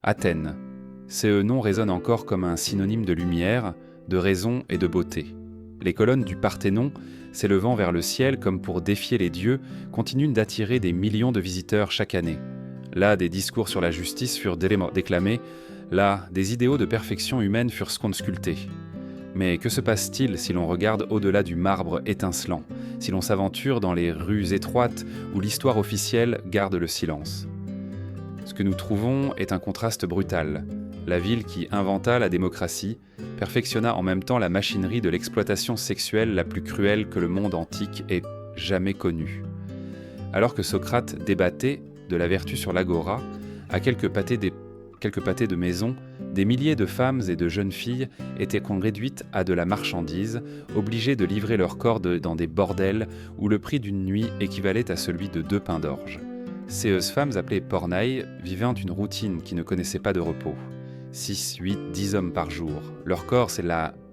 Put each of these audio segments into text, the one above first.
Athènes. Ce nom résonne encore comme un synonyme de lumière, de raison et de beauté. Les colonnes du Parthénon, s'élevant vers le ciel comme pour défier les dieux, continuent d'attirer des millions de visiteurs chaque année. Là, des discours sur la justice furent déclamés, là, des idéaux de perfection humaine furent sculptés. Mais que se passe-t-il si l'on regarde au-delà du marbre étincelant, si l'on s'aventure dans les rues étroites où l'histoire officielle garde le silence ? Ce que nous trouvons est un contraste brutal. La ville qui inventa la démocratie perfectionna en même temps la machinerie de l'exploitation sexuelle la plus cruelle que le monde antique ait jamais connue. Alors que Socrate débattait de la vertu sur l'agora, à quelques pâtés de maison, des milliers de femmes et de jeunes filles étaient réduites à de la marchandise, obligées de livrer leur corps dans des bordels où le prix d'une nuit équivalait à celui de 2 pains d'orge. Ces femmes appelées pornaï vivaient une routine qui ne connaissait pas de repos. 6, 8, 10 hommes par jour. Leur corps,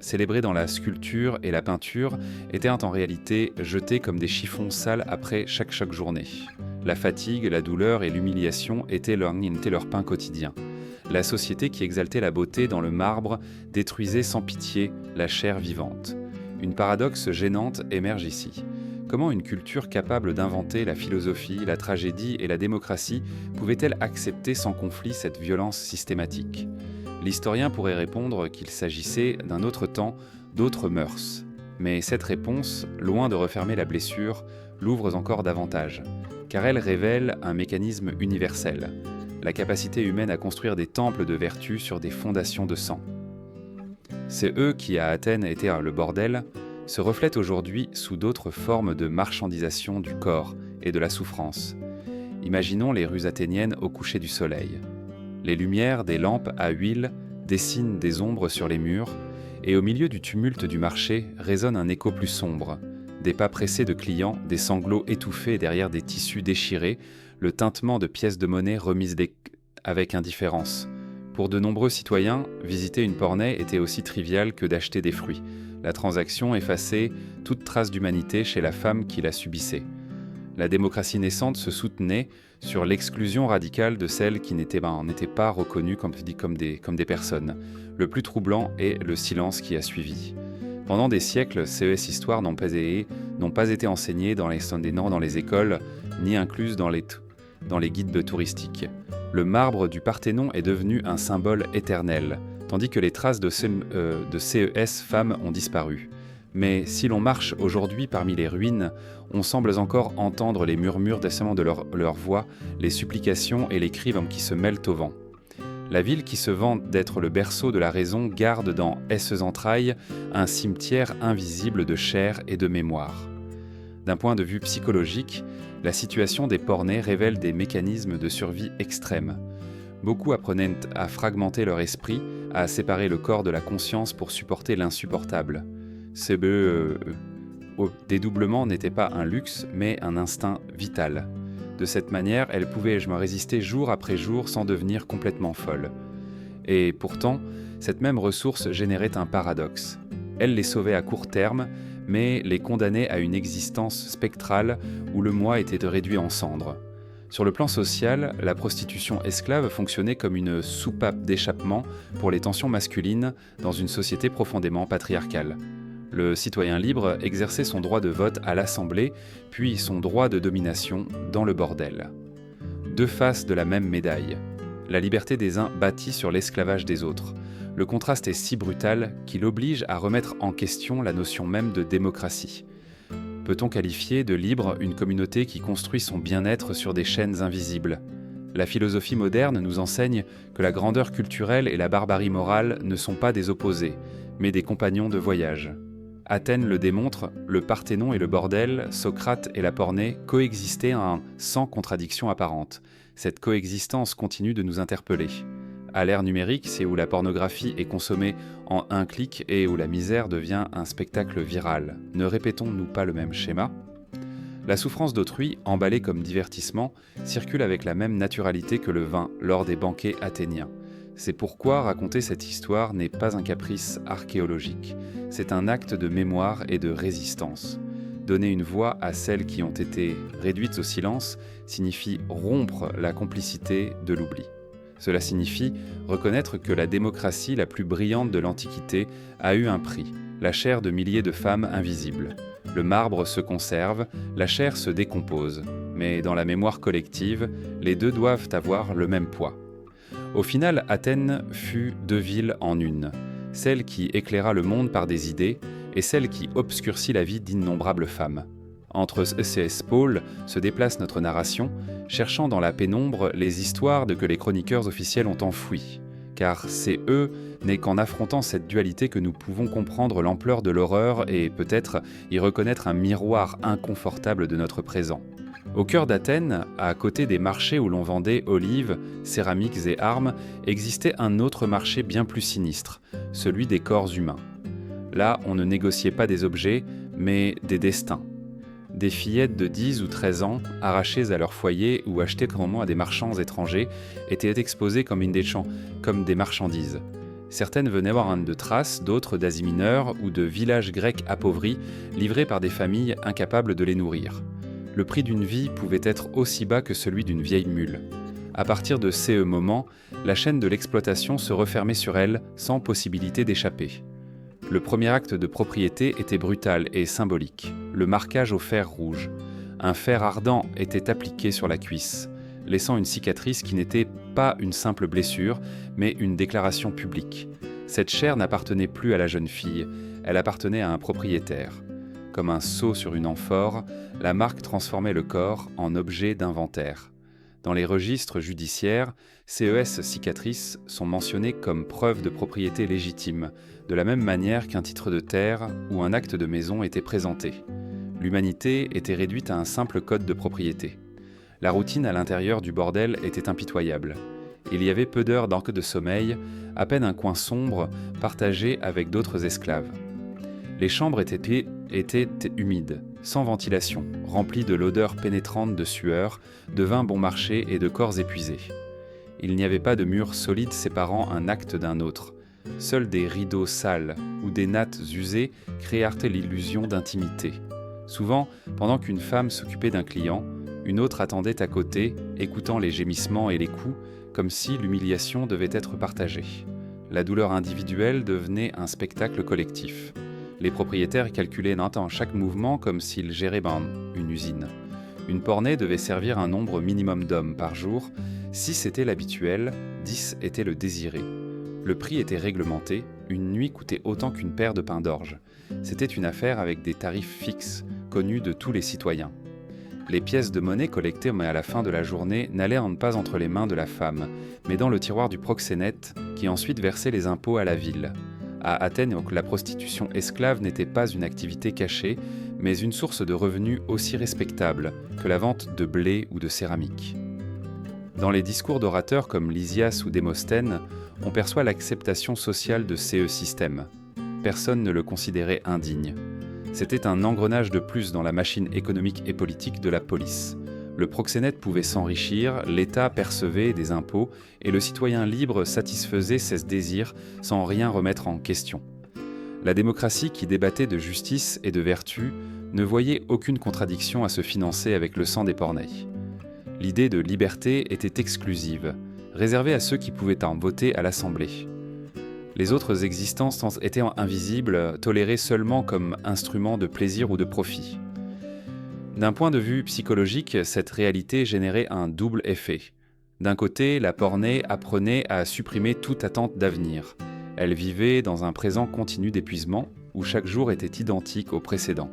célébré dans la sculpture et la peinture, étaient en réalité jetés comme des chiffons sales après chaque journée. La fatigue, la douleur et l'humiliation étaient leur pain quotidien. La société qui exaltait la beauté dans le marbre détruisait sans pitié la chair vivante. Une paradoxe gênante émerge ici. Comment une culture capable d'inventer la philosophie, la tragédie et la démocratie pouvait-elle accepter sans conflit cette violence systématique ? L'historien pourrait répondre qu'il s'agissait d'un autre temps, d'autres mœurs. Mais cette réponse, loin de refermer la blessure, l'ouvre encore davantage, car elle révèle un mécanisme universel, la capacité humaine à construire des temples de vertu sur des fondations de sang. C'est eux qui, à Athènes, étaient le bordel, se reflètent aujourd'hui sous d'autres formes de marchandisation du corps et de la souffrance. Imaginons les rues athéniennes au coucher du soleil. Les lumières des lampes à huile dessinent des ombres sur les murs, et au milieu du tumulte du marché résonne un écho plus sombre. Des pas pressés de clients, des sanglots étouffés derrière des tissus déchirés, le tintement de pièces de monnaie remises avec indifférence. Pour de nombreux citoyens, visiter une pornaie était aussi trivial que d'acheter des fruits. La transaction effaçait toute trace d'humanité chez la femme qui la subissait. La démocratie naissante se soutenait sur l'exclusion radicale de celles qui n'étaient pas reconnues comme des personnes. Le plus troublant est le silence qui a suivi. Pendant des siècles, ces histoires n'ont pas été enseignées dans les écoles, ni incluses dans les guides touristiques. Le marbre du Parthénon est devenu un symbole éternel, tandis que les traces de CES femmes ont disparu. Mais si l'on marche aujourd'hui parmi les ruines, on semble encore entendre les murmures de leur voix, les supplications et les cris qui se mêlent au vent. La ville qui se vante d'être le berceau de la raison garde dans ses entrailles un cimetière invisible de chair et de mémoire. D'un point de vue psychologique, la situation des pornets révèle des mécanismes de survie extrêmes. Beaucoup apprenaient à fragmenter leur esprit, à séparer le corps de la conscience pour supporter l'insupportable. Ce dédoublement n'était pas un luxe, mais un instinct vital. De cette manière, elles pouvaient résister jour après jour sans devenir complètement folles. Et pourtant, cette même ressource générait un paradoxe. Elle les sauvait à court terme, mais les condamnait à une existence spectrale où le moi était réduit en cendres. Sur le plan social, la prostitution esclave fonctionnait comme une soupape d'échappement pour les tensions masculines dans une société profondément patriarcale. Le citoyen libre exerçait son droit de vote à l'Assemblée, puis son droit de domination dans le bordel. Deux faces de la même médaille. La liberté des uns bâtie sur l'esclavage des autres. Le contraste est si brutal qu'il oblige à remettre en question la notion même de démocratie. Peut-on qualifier de libre une communauté qui construit son bien-être sur des chaînes invisibles ? La philosophie moderne nous enseigne que la grandeur culturelle et la barbarie morale ne sont pas des opposés, mais des compagnons de voyage. Athènes le démontre, le Parthénon et le bordel, Socrate et la pornée coexistaient sans contradiction apparente. Cette coexistence continue de nous interpeller. À l'ère numérique, c'est où la pornographie est consommée en un clic et où la misère devient un spectacle viral. Ne répétons-nous pas le même schéma ? La souffrance d'autrui, emballée comme divertissement, circule avec la même naturalité que le vin lors des banquets athéniens. C'est pourquoi raconter cette histoire n'est pas un caprice archéologique, c'est un acte de mémoire et de résistance. Donner une voix à celles qui ont été réduites au silence signifie rompre la complicité de l'oubli. Cela signifie reconnaître que la démocratie la plus brillante de l'Antiquité a eu un prix, la chair de milliers de femmes invisibles. Le marbre se conserve, la chair se décompose, mais dans la mémoire collective, les deux doivent avoir le même poids. Au final, Athènes fut deux villes en une, celle qui éclaira le monde par des idées et celle qui obscurcit la vie d'innombrables femmes. Entre ECS Paul se déplace notre narration, cherchant dans la pénombre les histoires que les chroniqueurs officiels ont enfouies. Car c'est n'est qu'en affrontant cette dualité que nous pouvons comprendre l'ampleur de l'horreur et peut-être y reconnaître un miroir inconfortable de notre présent. Au cœur d'Athènes, à côté des marchés où l'on vendait olives, céramiques et armes, existait un autre marché bien plus sinistre, celui des corps humains. Là, on ne négociait pas des objets, mais des destins. Des fillettes de 10 ou 13 ans, arrachées à leur foyer ou achetées comment à des marchands étrangers, étaient exposées comme des marchandises. Certaines venaient de Thrace, d'autres d'Asie mineure ou de villages grecs appauvris, livrés par des familles incapables de les nourrir. Le prix d'une vie pouvait être aussi bas que celui d'une vieille mule. À partir de ce moment, la chaîne de l'exploitation se refermait sur elle sans possibilité d'échapper. Le premier acte de propriété était brutal et symbolique, le marquage au fer rouge. Un fer ardent était appliqué sur la cuisse, laissant une cicatrice qui n'était pas une simple blessure, mais une déclaration publique. Cette chair n'appartenait plus à la jeune fille, elle appartenait à un propriétaire. Comme un sceau sur une amphore, la marque transformait le corps en objet d'inventaire. Dans les registres judiciaires, CES cicatrices sont mentionnées comme preuve de propriété légitime, de la même manière qu'un titre de terre ou un acte de maison était présenté. L'humanité était réduite à un simple code de propriété. La routine à l'intérieur du bordel était impitoyable. Il y avait peu d'heures de sommeil, à peine un coin sombre partagé avec d'autres esclaves. Les chambres étaient humides, sans ventilation, remplies de l'odeur pénétrante de sueur, de vin bon marché et de corps épuisés. Il n'y avait pas de mur solide séparant un acte d'un autre. Seuls des rideaux sales ou des nattes usées créèrent l'illusion d'intimité. Souvent, pendant qu'une femme s'occupait d'un client, une autre attendait à côté, écoutant les gémissements et les coups, comme si l'humiliation devait être partagée. La douleur individuelle devenait un spectacle collectif. Les propriétaires calculaient chaque mouvement comme s'ils géraient une usine. Une pornée devait servir un nombre minimum d'hommes par jour. 6 était l'habituel, 10 était le désiré. Le prix était réglementé, une nuit coûtait autant qu'une paire de pains d'orge. C'était une affaire avec des tarifs fixes, connus de tous les citoyens. Les pièces de monnaie collectées à la fin de la journée n'allaient pas entre les mains de la femme, mais dans le tiroir du proxénète, qui ensuite versait les impôts à la ville. À Athènes, la prostitution esclave n'était pas une activité cachée, mais une source de revenus aussi respectable que la vente de blé ou de céramique. Dans les discours d'orateurs comme Lysias ou Démosthène, on perçoit l'acceptation sociale de ces systèmes. Personne ne le considérait indigne. C'était un engrenage de plus dans la machine économique et politique de la police. Le proxénète pouvait s'enrichir, l'État percevait des impôts et le citoyen libre satisfaisait ses désirs sans rien remettre en question. La démocratie qui débattait de justice et de vertu ne voyait aucune contradiction à se financer avec le sang des porneilles. L'idée de liberté était exclusive, réservée à ceux qui pouvaient en voter à l'Assemblée. Les autres existences étaient invisibles, tolérées seulement comme instruments de plaisir ou de profit. D'un point de vue psychologique, cette réalité générait un double effet. D'un côté, la pornée apprenait à supprimer toute attente d'avenir. Elle vivait dans un présent continu d'épuisement, où chaque jour était identique au précédent.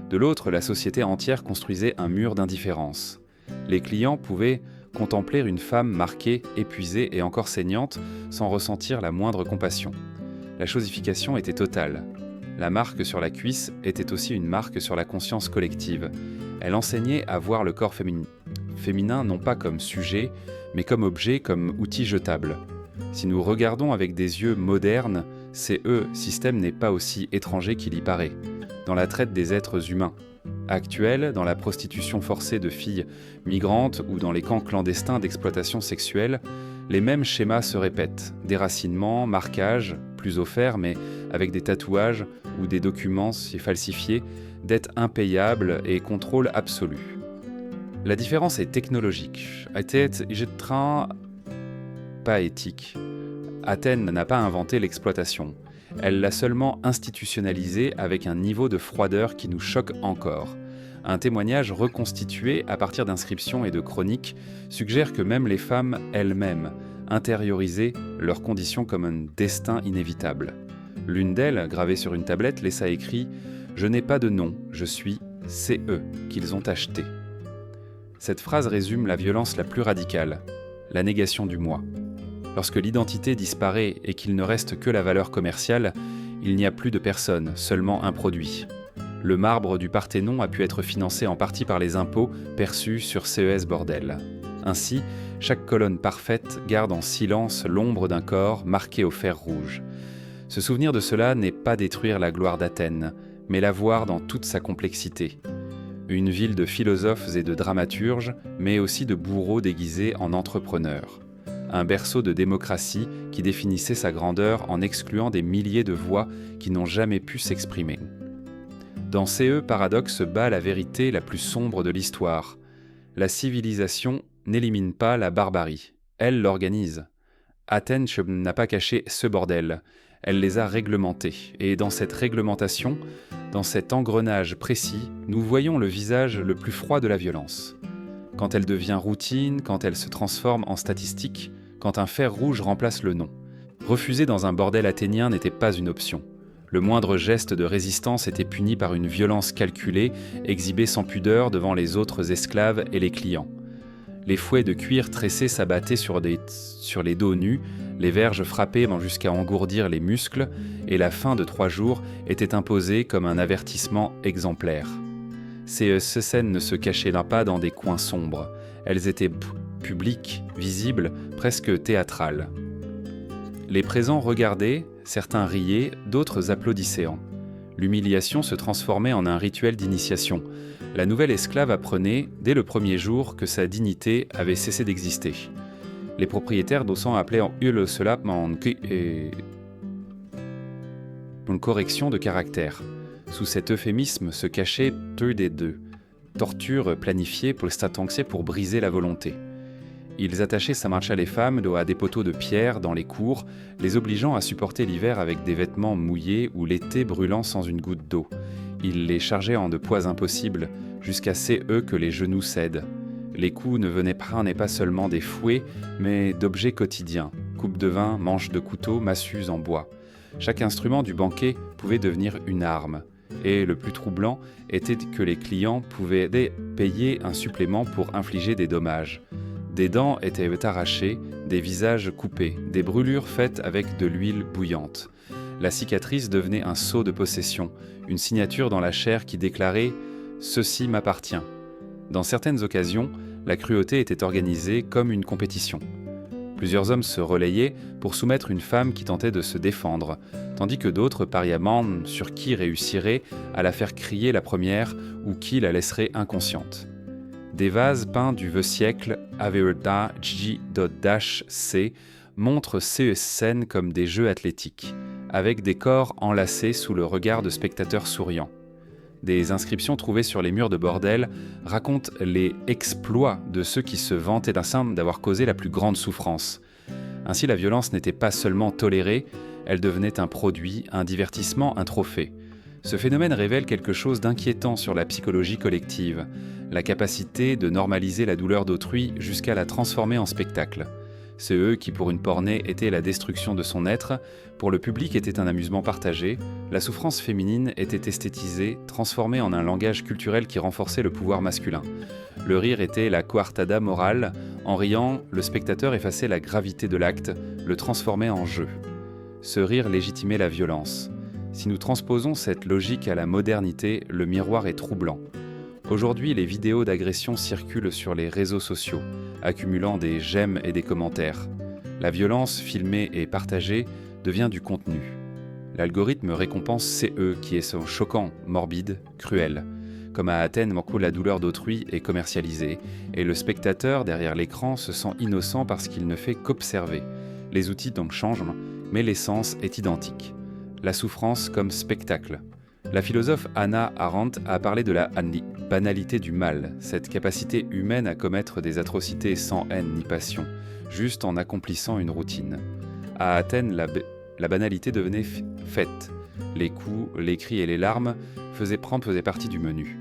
De l'autre, la société entière construisait un mur d'indifférence. Les clients pouvaient contempler une femme marquée, épuisée et encore saignante, sans ressentir la moindre compassion. La chosification était totale. La marque sur la cuisse était aussi une marque sur la conscience collective. Elle enseignait à voir le corps féminin non pas comme sujet, mais comme objet, comme outil jetable. Si nous regardons avec des yeux modernes, système n'est pas aussi étranger qu'il y paraît, dans la traite des êtres humains. Actuelle, dans la prostitution forcée de filles migrantes ou dans les camps clandestins d'exploitation sexuelle, les mêmes schémas se répètent. Déracinement, marquage, plus au fer, mais avec des tatouages ou des documents falsifiés, dettes impayables et contrôle absolu. La différence est technologique. pas éthique. Athènes n'a pas inventé l'exploitation. Elle l'a seulement institutionnalisée avec un niveau de froideur qui nous choque encore. Un témoignage reconstitué à partir d'inscriptions et de chroniques suggère que même les femmes elles-mêmes intériorisaient leurs conditions comme un destin inévitable. L'une d'elles, gravée sur une tablette, laissa écrit « Je n'ai pas de nom, je suis CE qu'ils ont acheté ». Cette phrase résume la violence la plus radicale, la négation du moi. Lorsque l'identité disparaît et qu'il ne reste que la valeur commerciale, il n'y a plus de personne, seulement un produit. Le marbre du Parthénon a pu être financé en partie par les impôts perçus sur CES Bordel. Ainsi, chaque colonne parfaite garde en silence l'ombre d'un corps marqué au fer rouge. Se souvenir de cela n'est pas détruire la gloire d'Athènes, mais la voir dans toute sa complexité. Une ville de philosophes et de dramaturges, mais aussi de bourreaux déguisés en entrepreneurs. Un berceau de démocratie qui définissait sa grandeur en excluant des milliers de voix qui n'ont jamais pu s'exprimer. Dans CE, Paradoxe bat la vérité la plus sombre de l'histoire. La civilisation n'élimine pas la barbarie, elle l'organise. Athènes n'a pas caché ce bordel, elle les a réglementés. Et dans cette réglementation, dans cet engrenage précis, nous voyons le visage le plus froid de la violence. Quand elle devient routine, quand elle se transforme en statistique, quand un fer rouge remplace le nom. Refuser dans un bordel athénien n'était pas une option. Le moindre geste de résistance était puni par une violence calculée, exhibée sans pudeur devant les autres esclaves et les clients. Les fouets de cuir tressés s'abattaient sur les dos nus, les verges frappaient jusqu'à engourdir les muscles, et la fin de 3 jours était imposée comme un avertissement exemplaire. Ces scènes ne se cachaient pas dans des coins sombres. Elles étaient publiques, visibles, presque théâtrales. Les présents regardaient, certains riaient, d'autres applaudissaient. L'humiliation se transformait en un rituel d'initiation. La nouvelle esclave apprenait, dès le premier jour, que sa dignité avait cessé d'exister. Les propriétaires d'Ossan appelaient en hurle cela une correction de caractère. Sous cet euphémisme se cachait deux des deux, torture planifiée pour briser la volonté. Ils attachaient Samarcha les femmes à des poteaux de pierre dans les cours, les obligeant à supporter l'hiver avec des vêtements mouillés ou l'été brûlant sans une goutte d'eau. Ils les chargeaient en de poids impossibles, jusqu'à eux que les genoux cèdent. Les coups ne venaient pas seulement des fouets, mais d'objets quotidiens, coupes de vin, manches de couteau, massues en bois. Chaque instrument du banquet pouvait devenir une arme. Et le plus troublant était que les clients pouvaient payer un supplément pour infliger des dommages. Des dents étaient arrachées, des visages coupés, des brûlures faites avec de l'huile bouillante. La cicatrice devenait un sceau de possession, une signature dans la chair qui déclarait « Ceci m'appartient ». Dans certaines occasions, la cruauté était organisée comme une compétition. Plusieurs hommes se relayaient pour soumettre une femme qui tentait de se défendre, tandis que d'autres pariaient sur qui réussirait à la faire crier la première ou qui la laisserait inconsciente. Des vases peints du vieux siècle, Averda G.C, montrent ces scènes comme des jeux athlétiques, avec des corps enlacés sous le regard de spectateurs souriants. Des inscriptions trouvées sur les murs de bordel racontent les exploits de ceux qui se vantaient d'avoir causé la plus grande souffrance. Ainsi, la violence n'était pas seulement tolérée, elle devenait un produit, un divertissement, un trophée. Ce phénomène révèle quelque chose d'inquiétant sur la psychologie collective, la capacité de normaliser la douleur d'autrui jusqu'à la transformer en spectacle. C'est eux qui, pour une pornée, était la destruction de son être, pour le public était un amusement partagé, la souffrance féminine était esthétisée, transformée en un langage culturel qui renforçait le pouvoir masculin. Le rire était la coartada morale, en riant, le spectateur effaçait la gravité de l'acte, le transformait en jeu. Ce rire légitimait la violence. Si nous transposons cette logique à la modernité, le miroir est troublant. Aujourd'hui, les vidéos d'agression circulent sur les réseaux sociaux, accumulant des j'aime et des commentaires. La violence filmée et partagée devient du contenu. L'algorithme récompense CE qui est choquant, morbide, cruel. Comme à Athènes, la douleur d'autrui est commercialisée, et le spectateur derrière l'écran se sent innocent parce qu'il ne fait qu'observer. Les outils donc changent, mais l'essence est identique. La souffrance comme spectacle. La philosophe Hannah Arendt a parlé de la banalité du mal, cette capacité humaine à commettre des atrocités sans haine ni passion, juste en accomplissant une routine. À Athènes, la banalité devenait fête. Les coups, les cris et les larmes faisaient partie du menu.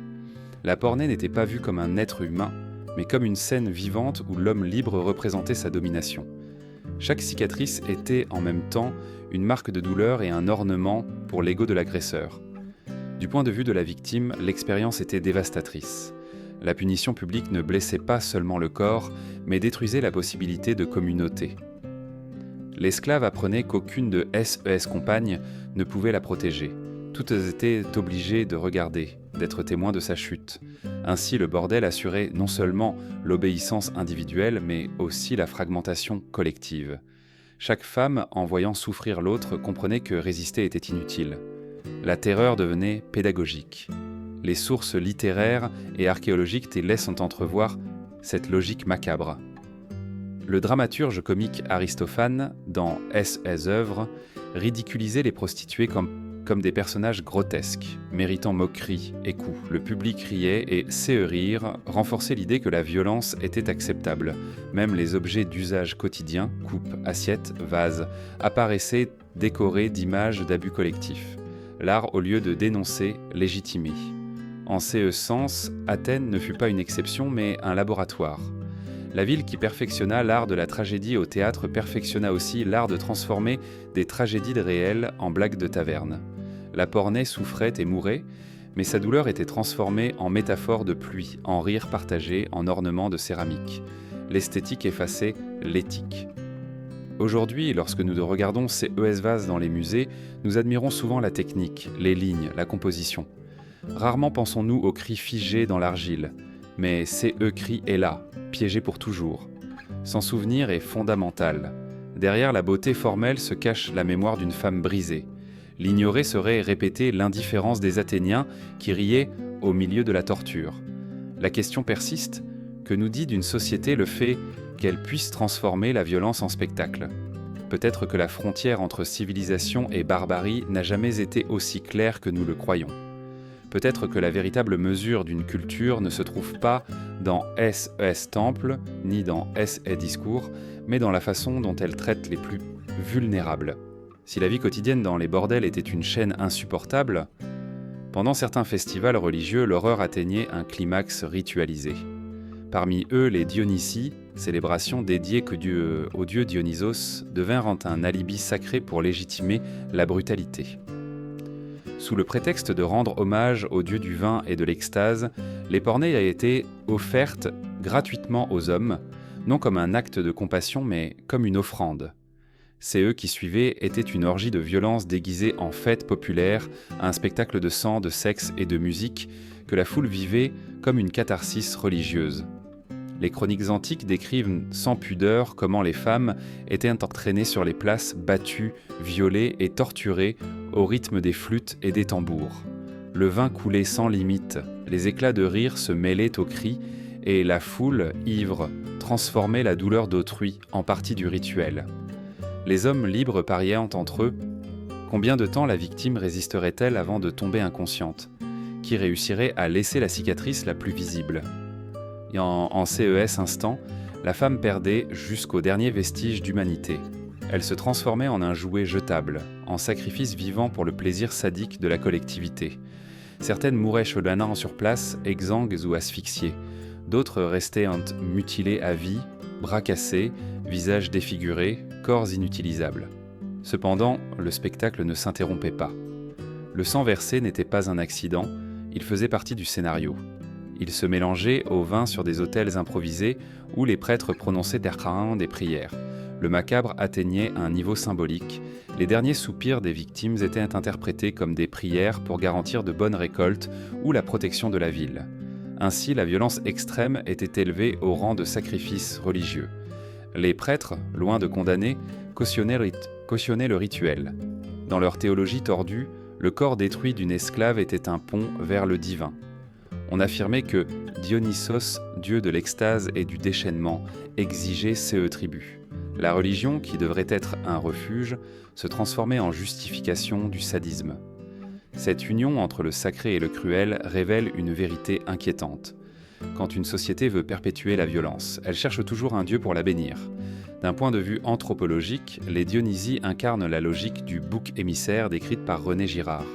La pornée n'était pas vue comme un être humain, mais comme une scène vivante où l'homme libre représentait sa domination. Chaque cicatrice était en même temps une marque de douleur et un ornement pour l'ego de l'agresseur. Du point de vue de la victime, l'expérience était dévastatrice. La punition publique ne blessait pas seulement le corps, mais détruisait la possibilité de communauté. L'esclave apprenait qu'aucune de SES compagnes ne pouvait la protéger. Toutes étaient obligées de regarder, d'être témoins de sa chute. Ainsi, le bordel assurait non seulement l'obéissance individuelle, mais aussi la fragmentation collective. Chaque femme, en voyant souffrir l'autre, comprenait que résister était inutile. La terreur devenait pédagogique. Les sources littéraires et archéologiques laissent entrevoir cette logique macabre. Le dramaturge comique Aristophane, dans S.S. œuvres, ridiculisait les prostituées comme des personnages grotesques, méritant moquerie et coups. Le public riait et ces rires renforçaient l'idée que la violence était acceptable. Même les objets d'usage quotidien, coupes, assiettes, vases, apparaissaient décorés d'images d'abus collectifs. L'art, au lieu de dénoncer, légitimait. En ce sens, Athènes ne fut pas une exception, mais un laboratoire. La ville qui perfectionna l'art de la tragédie au théâtre perfectionna aussi l'art de transformer des tragédies réelles en blagues de taverne. La pornée souffrait et mourait, mais sa douleur était transformée en métaphore de pluie, en rire partagé, en ornement de céramique. L'esthétique effaçait l'éthique. Aujourd'hui, lorsque nous regardons ces vases dans les musées, nous admirons souvent la technique, les lignes, la composition. Rarement pensons-nous aux cris figés dans l'argile, mais ces cri est là, piégé pour toujours. S'en souvenir est fondamental. Derrière la beauté formelle se cache la mémoire d'une femme brisée. L'ignorer serait répéter l'indifférence des Athéniens qui riaient au milieu de la torture. La question persiste, que nous dit d'une société le fait qu'elle puisse transformer la violence en spectacle ? Peut-être que la frontière entre civilisation et barbarie n'a jamais été aussi claire que nous le croyons. Peut-être que la véritable mesure d'une culture ne se trouve pas dans S.E.S. Temple, ni dans S.E. Discours, mais dans la façon dont elle traite les plus vulnérables. Si la vie quotidienne dans les bordels était une chaîne insupportable, pendant certains festivals religieux, l'horreur atteignait un climax ritualisé. Parmi eux, les Dionysies, célébrations dédiées au dieu Dionysos, devinrent un alibi sacré pour légitimer la brutalité. Sous le prétexte de rendre hommage aux dieux du vin et de l'extase, les pornées a été offertes gratuitement aux hommes, non comme un acte de compassion, mais comme une offrande. Ces qui suivaient étaient une orgie de violence déguisée en fête populaire, un spectacle de sang, de sexe et de musique que la foule vivait comme une catharsis religieuse. Les chroniques antiques décrivent sans pudeur comment les femmes étaient entraînées sur les places, battues, violées et torturées au rythme des flûtes et des tambours. Le vin coulait sans limite, les éclats de rire se mêlaient aux cris et la foule, ivre, transformait la douleur d'autrui en partie du rituel. Les hommes libres pariaient entre eux. Combien de temps la victime résisterait-elle avant de tomber inconsciente ? Qui réussirait à laisser la cicatrice la plus visible ? Et en CES instant, la femme perdait jusqu'au dernier vestige d'humanité. Elle se transformait en un jouet jetable, en sacrifice vivant pour le plaisir sadique de la collectivité. Certaines mouraient chelanant sur place, exsangues ou asphyxiées. D'autres restaient mutilées à vie, bras cassés, visages défigurés, corps inutilisables. Cependant, le spectacle ne s'interrompait pas. Le sang versé n'était pas un accident, il faisait partie du scénario. Il se mélangeait au vin sur des autels improvisés où les prêtres prononçaient des prières. Le macabre atteignait un niveau symbolique. Les derniers soupirs des victimes étaient interprétés comme des prières pour garantir de bonnes récoltes ou la protection de la ville. Ainsi, la violence extrême était élevée au rang de sacrifice religieux. Les prêtres, loin de condamner, cautionnaient le rituel. Dans leur théologie tordue, le corps détruit d'une esclave était un pont vers le divin. On affirmait que Dionysos, dieu de l'extase et du déchaînement, exigeait ces tribus. La religion, qui devrait être un refuge, se transformait en justification du sadisme. Cette union entre le sacré et le cruel révèle une vérité inquiétante. Quand une société veut perpétuer la violence, elle cherche toujours un dieu pour la bénir. D'un point de vue anthropologique, les Dionysies incarnent la logique du bouc émissaire décrite par René Girard.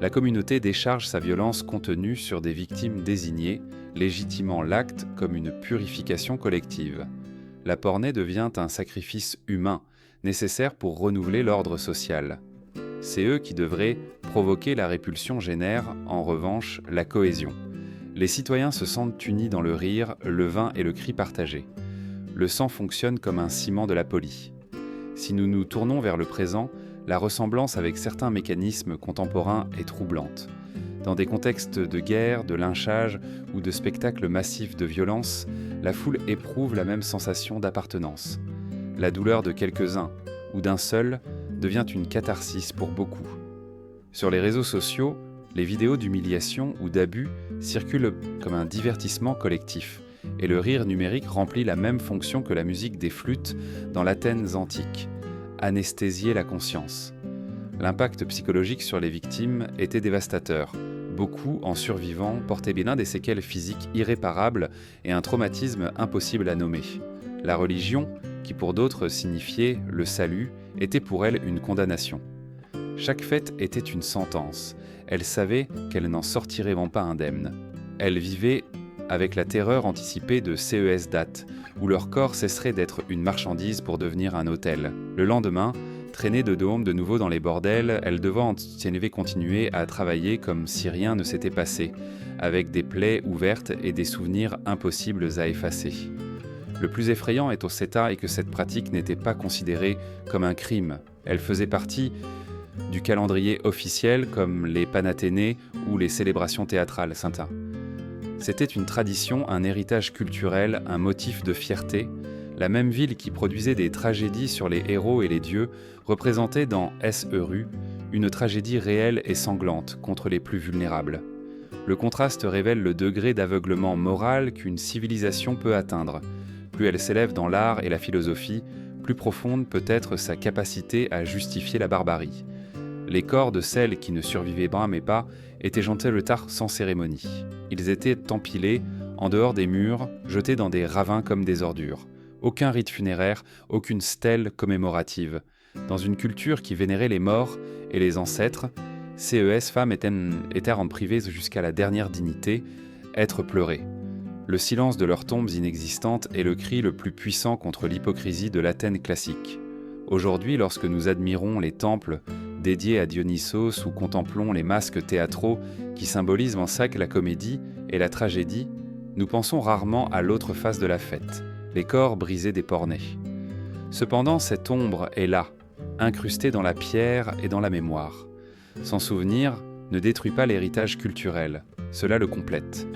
La communauté décharge sa violence contenue sur des victimes désignées, légitimant l'acte comme une purification collective. La pornée devient un sacrifice humain, nécessaire pour renouveler l'ordre social. C'est eux qui devraient provoquer la répulsion génère, en revanche, la cohésion. Les citoyens se sentent unis dans le rire, le vin et le cri partagé. Le sang fonctionne comme un ciment de la polie. Si nous nous tournons vers le présent, la ressemblance avec certains mécanismes contemporains est troublante. Dans des contextes de guerre, de lynchage ou de spectacles massifs de violence, la foule éprouve la même sensation d'appartenance. La douleur de quelques-uns ou d'un seul devient une catharsis pour beaucoup. Sur les réseaux sociaux, les vidéos d'humiliation ou d'abus circulent comme un divertissement collectif, et le rire numérique remplit la même fonction que la musique des flûtes dans l'Athènes antique, anesthésier la conscience. L'impact psychologique sur les victimes était dévastateur. Beaucoup, en survivant, portaient bien des séquelles physiques irréparables et un traumatisme impossible à nommer. La religion, qui pour d'autres signifiait le salut, était pour elles une condamnation. Chaque fête était une sentence. Elles savaient qu'elles n'en sortiraient pas indemnes. Elles vivaient avec la terreur anticipée de CES date, où leur corps cesserait d'être une marchandise pour devenir un hôtel. Le lendemain, traînées de dôme de nouveau dans les bordels, elles devaient continuer à travailler comme si rien ne s'était passé, avec des plaies ouvertes et des souvenirs impossibles à effacer. Le plus effrayant est au CETA et que cette pratique n'était pas considérée comme un crime. Elle faisait partie du calendrier officiel comme les Panathénées ou les célébrations théâtrales, Sainta. C'était une tradition, un héritage culturel, un motif de fierté. La même ville qui produisait des tragédies sur les héros et les dieux représentait dans S.E.R.U. une tragédie réelle et sanglante contre les plus vulnérables. Le contraste révèle le degré d'aveuglement moral qu'une civilisation peut atteindre. Plus elle s'élève dans l'art et la philosophie, plus profonde peut être sa capacité à justifier la barbarie. Les corps de celles qui ne survivaient pas étaient jetés le tard sans cérémonie. Ils étaient empilés, en dehors des murs, jetés dans des ravins comme des ordures. Aucun rite funéraire, aucune stèle commémorative. Dans une culture qui vénérait les morts et les ancêtres, CES femmes étaient rendues privées jusqu'à la dernière dignité, être pleurées. Le silence de leurs tombes inexistantes est le cri le plus puissant contre l'hypocrisie de l'Athènes classique. Aujourd'hui, lorsque nous admirons les temples dédiés à Dionysos ou contemplons les masques théâtraux qui symbolisent en sac la comédie et la tragédie, nous pensons rarement à l'autre face de la fête, les corps brisés des pornés. Cependant, cette ombre est là, incrustée dans la pierre et dans la mémoire. Son souvenir ne détruit pas l'héritage culturel, cela le complète.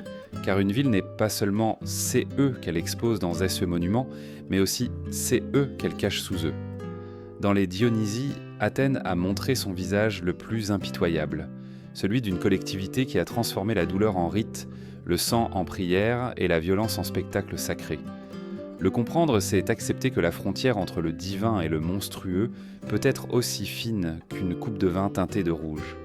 Car une ville n'est pas seulement c'est eux qu'elle expose dans ce monument, mais aussi c'est eux qu'elle cache sous eux. Dans les Dionysies, Athènes a montré son visage le plus impitoyable, celui d'une collectivité qui a transformé la douleur en rite, le sang en prière et la violence en spectacle sacré. Le comprendre, c'est accepter que la frontière entre le divin et le monstrueux peut être aussi fine qu'une coupe de vin teintée de rouge.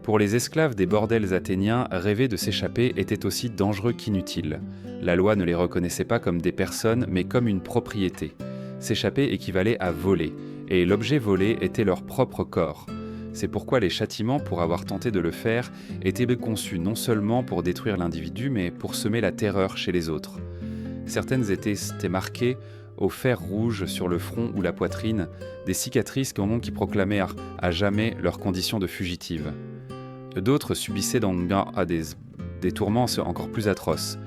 Pour les esclaves des bordels athéniens, rêver de s'échapper était aussi dangereux qu'inutile. La loi ne les reconnaissait pas comme des personnes, mais comme une propriété. S'échapper équivalait à voler, et l'objet volé était leur propre corps. C'est pourquoi les châtiments pour avoir tenté de le faire étaient conçus non seulement pour détruire l'individu, mais pour semer la terreur chez les autres. Certaines étaient marquées au fer rouge sur le front ou la poitrine, des cicatrices qui proclamaient à jamais leur condition de fugitive. D'autres subissaient des tourments encore plus atroces,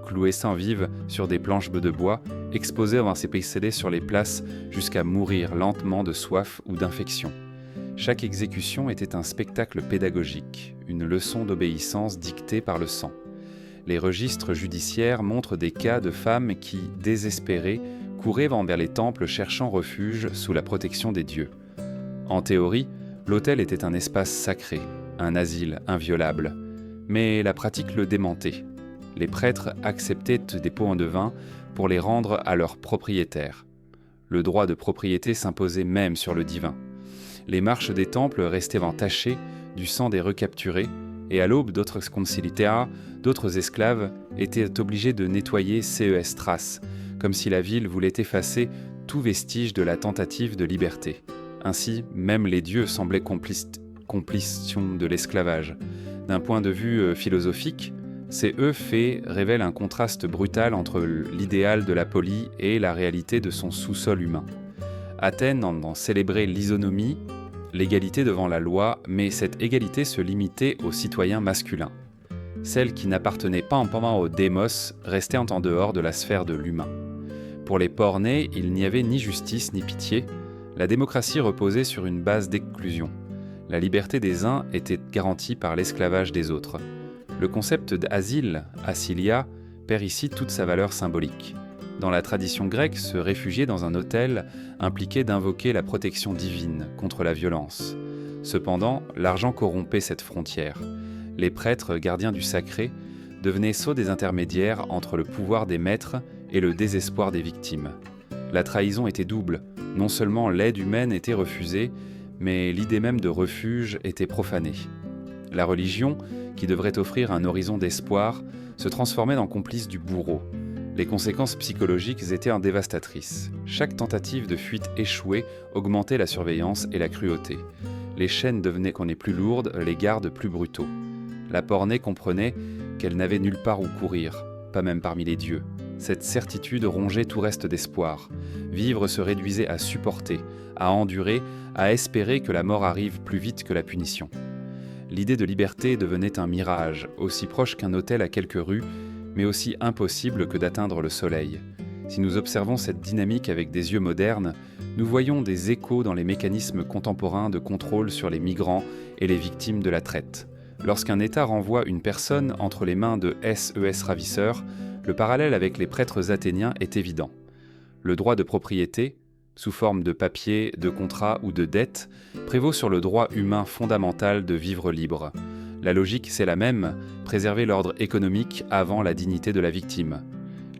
cloués sans vive sur des planches de bois, exposés avant s'épaissler sur les places jusqu'à mourir lentement de soif ou d'infection. Chaque exécution était un spectacle pédagogique, une leçon d'obéissance dictée par le sang. Les registres judiciaires montrent des cas de femmes qui, désespérées, couraient vers les temples cherchant refuge sous la protection des dieux. En théorie, l'autel était un espace sacré, un asile inviolable, mais la pratique le démentait. Les prêtres acceptaient des pots de vin pour les rendre à leurs propriétaires. Le droit de propriété s'imposait même sur le divin. Les marches des temples restaient entachées du sang des recapturés, et à l'aube d'autres concilitea, d'autres esclaves étaient obligés de nettoyer ces traces, comme si la ville voulait effacer tout vestige de la tentative de liberté. Ainsi, même les dieux semblaient complices de l'esclavage. D'un point de vue philosophique, ces faits révèlent un contraste brutal entre l'idéal de la polis et la réalité de son sous-sol humain. Athènes en célébrait l'isonomie, l'égalité devant la loi, mais cette égalité se limitait aux citoyens masculins. Celles qui n'appartenaient pas en au démos restaient en dehors de la sphère de l'humain. Pour les porcs-nés, il n'y avait ni justice ni pitié. La démocratie reposait sur une base d'exclusion. La liberté des uns était garantie par l'esclavage des autres. Le concept d'asile, asilia, perd ici toute sa valeur symbolique. Dans la tradition grecque, se réfugier dans un hôtel impliquait d'invoquer la protection divine contre la violence. Cependant, l'argent corrompait cette frontière. Les prêtres, gardiens du sacré, devenaient sots des intermédiaires entre le pouvoir des maîtres et le désespoir des victimes. La trahison était double. Non seulement l'aide humaine était refusée, mais l'idée même de refuge était profanée. La religion, qui devrait offrir un horizon d'espoir, se transformait en complice du bourreau. Les conséquences psychologiques étaient dévastatrices. Chaque tentative de fuite échouée augmentait la surveillance et la cruauté. Les chaînes devenaient plus lourdes, les gardes plus brutaux. La pornée comprenait qu'elle n'avait nulle part où courir, pas même parmi les dieux. Cette certitude rongeait tout reste d'espoir. Vivre se réduisait à supporter, à endurer, à espérer que la mort arrive plus vite que la punition. L'idée de liberté devenait un mirage, aussi proche qu'un hôtel à quelques rues, mais aussi impossible que d'atteindre le soleil. Si nous observons cette dynamique avec des yeux modernes, nous voyons des échos dans les mécanismes contemporains de contrôle sur les migrants et les victimes de la traite. Lorsqu'un État renvoie une personne entre les mains de SES ravisseurs, le parallèle avec les prêtres athéniens est évident. Le droit de propriété, sous forme de papier, de contrat ou de dette, prévaut sur le droit humain fondamental de vivre libre. La logique, c'est la même, préserver l'ordre économique avant la dignité de la victime.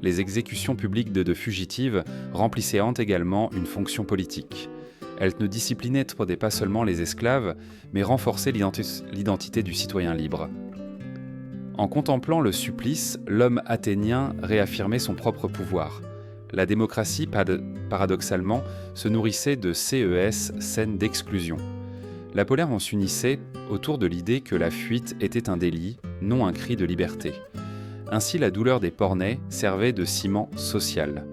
Les exécutions publiques de fugitives remplissaient également une fonction politique. Elles ne disciplinaient pas seulement les esclaves, mais renforçaient l'identité du citoyen libre. En contemplant le supplice, l'homme athénien réaffirmait son propre pouvoir. La démocratie, paradoxalement, se nourrissait de CES, scènes d'exclusion. L'Apolaire en s'unissait autour de l'idée que la fuite était un délit, non un cri de liberté. Ainsi, la douleur des porcs-nés servait de ciment social.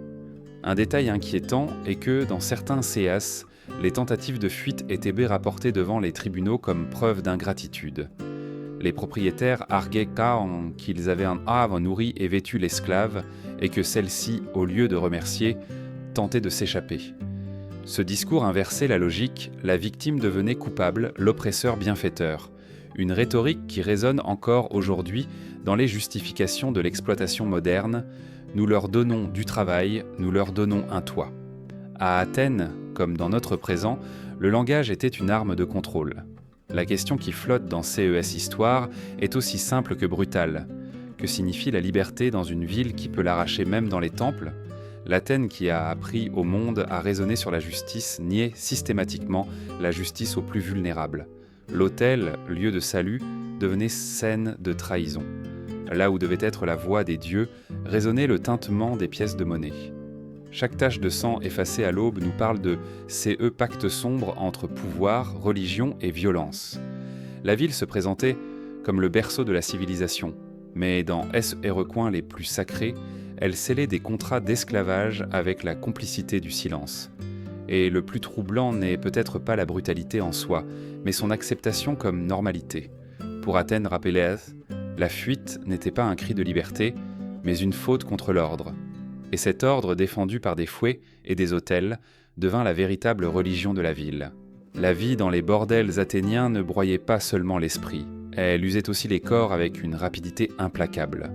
Un détail inquiétant est que, dans certains CES, les tentatives de fuite étaient rapportées devant les tribunaux comme preuve d'ingratitude. Les propriétaires arguaient qu'ils avaient nourri et vêtu l'esclave et que celle-ci, au lieu de remercier, tentait de s'échapper. Ce discours inversait la logique, la victime devenait coupable, l'oppresseur bienfaiteur. Une rhétorique qui résonne encore aujourd'hui dans les justifications de l'exploitation moderne. Nous leur donnons du travail, nous leur donnons un toit. À Athènes, comme dans notre présent, le langage était une arme de contrôle. La question qui flotte dans CES Histoire est aussi simple que brutale. Que signifie la liberté dans une ville qui peut l'arracher même dans les temples ? L'Athènes qui a appris au monde à raisonner sur la justice niait systématiquement la justice aux plus vulnérables. L'autel, lieu de salut, devenait scène de trahison. Là où devait être la voix des dieux, résonnait le tintement des pièces de monnaie. Chaque tache de sang effacée à l'aube nous parle de ces pactes sombres entre pouvoir, religion et violence. La ville se présentait comme le berceau de la civilisation, mais dans les recoins les plus sacrés, elle scellait des contrats d'esclavage avec la complicité du silence. Et le plus troublant n'est peut-être pas la brutalité en soi, mais son acceptation comme normalité. Pour Athènes, rappelez, la fuite n'était pas un cri de liberté, mais une faute contre l'ordre. Et cet ordre, défendu par des fouets et des autels, devint la véritable religion de la ville. La vie dans les bordels athéniens ne broyait pas seulement l'esprit, elle usait aussi les corps avec une rapidité implacable.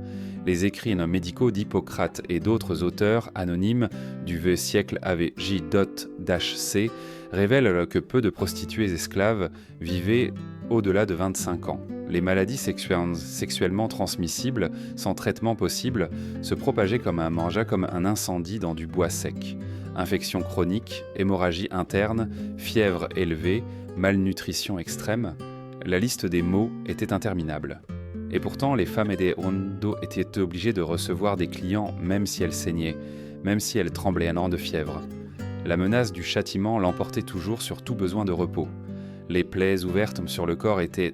Les écrits médicaux d'Hippocrate et d'autres auteurs anonymes du VIe siècle AVJ.C révèlent que peu de prostituées esclaves vivaient au-delà de 25 ans. Les maladies sexuellement transmissibles, sans traitement possible, se propageaient comme un incendie dans du bois sec. Infections chroniques, hémorragie interne, fièvre élevée, malnutrition extrême, la liste des maux était interminable. Et pourtant, les femmes des Hondo étaient obligées de recevoir des clients même si elles saignaient, même si elles tremblaient de fièvre. La menace du châtiment l'emportait toujours sur tout besoin de repos. Les plaies ouvertes sur le corps étaient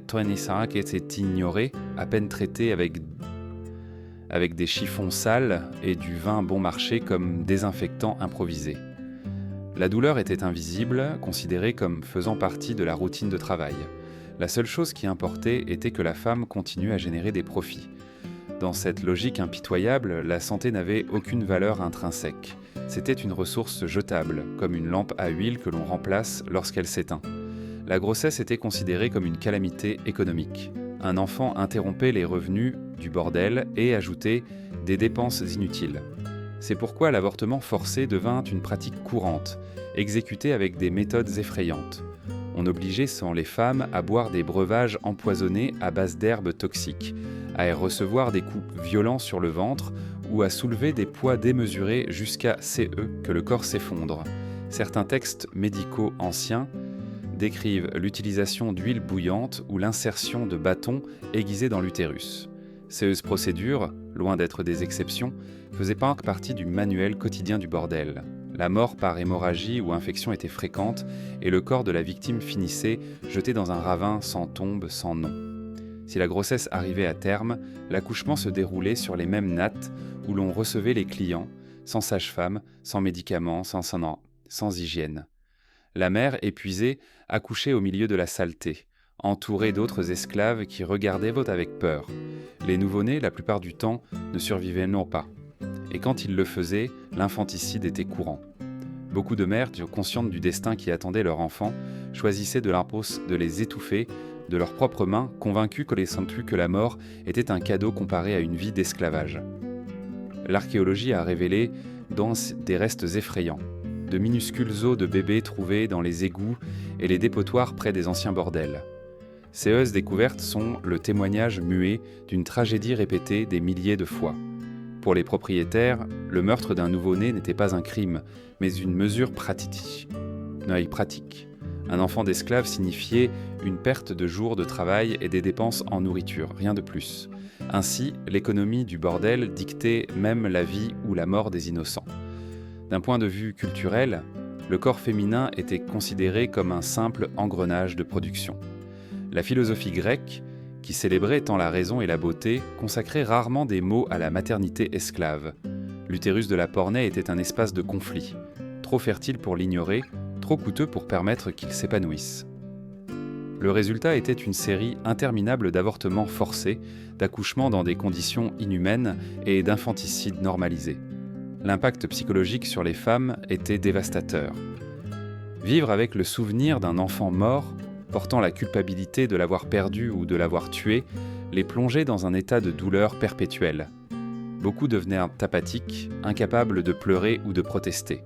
ignorées, à peine traitées avec des chiffons sales et du vin bon marché comme désinfectant improvisé. La douleur était invisible, considérée comme faisant partie de la routine de travail. La seule chose qui importait était que la femme continue à générer des profits. Dans cette logique impitoyable, la santé n'avait aucune valeur intrinsèque. C'était une ressource jetable, comme une lampe à huile que l'on remplace lorsqu'elle s'éteint. La grossesse était considérée comme une calamité économique. Un enfant interrompait les revenus du bordel et ajoutait des dépenses inutiles. C'est pourquoi l'avortement forcé devint une pratique courante, exécutée avec des méthodes effrayantes. On obligeait les femmes à boire des breuvages empoisonnés à base d'herbes toxiques, à recevoir des coups violents sur le ventre ou à soulever des poids démesurés jusqu'à CE que le corps s'effondre. Certains textes médicaux anciens décrivent l'utilisation d'huile bouillante ou l'insertion de bâtons aiguisés dans l'utérus. Ces procédures, loin d'être des exceptions, faisaient partie du manuel quotidien du bordel. La mort par hémorragie ou infection était fréquente et le corps de la victime finissait jeté dans un ravin sans tombe, sans nom. Si la grossesse arrivait à terme, l'accouchement se déroulait sur les mêmes nattes où l'on recevait les clients, sans sage-femme, sans médicaments, sans hygiène. La mère, épuisée, accouchait au milieu de la saleté, entourée d'autres esclaves qui regardaient avec peur. Les nouveau-nés, la plupart du temps, ne survivaient pas. Et quand ils le faisaient, l'infanticide était courant. Beaucoup de mères, conscientes du destin qui attendait leurs enfants, choisissaient de les étouffer de leurs propres mains, convaincues que la mort était un cadeau comparé à une vie d'esclavage. L'archéologie a révélé des restes effrayants, de minuscules os de bébés trouvés dans les égouts et les dépotoirs près des anciens bordels. Ces découvertes sont le témoignage muet d'une tragédie répétée des milliers de fois. Pour les propriétaires, le meurtre d'un nouveau-né n'était pas un crime, mais une mesure pratique. Un enfant d'esclave signifiait une perte de jours de travail et des dépenses en nourriture, rien de plus. Ainsi, l'économie du bordel dictait même la vie ou la mort des innocents. D'un point de vue culturel, le corps féminin était considéré comme un simple engrenage de production. La philosophie grecque, qui célébrait tant la raison et la beauté, consacrait rarement des mots à la maternité esclave. L'utérus de la pornée était un espace de conflit, trop fertile pour l'ignorer, trop coûteux pour permettre qu'il s'épanouisse. Le résultat était une série interminable d'avortements forcés, d'accouchements dans des conditions inhumaines et d'infanticides normalisés. L'impact psychologique sur les femmes était dévastateur. Vivre avec le souvenir d'un enfant mort, portant la culpabilité de l'avoir perdu ou de l'avoir tué, les plongeait dans un état de douleur perpétuelle. Beaucoup devenaient apathiques, incapables de pleurer ou de protester.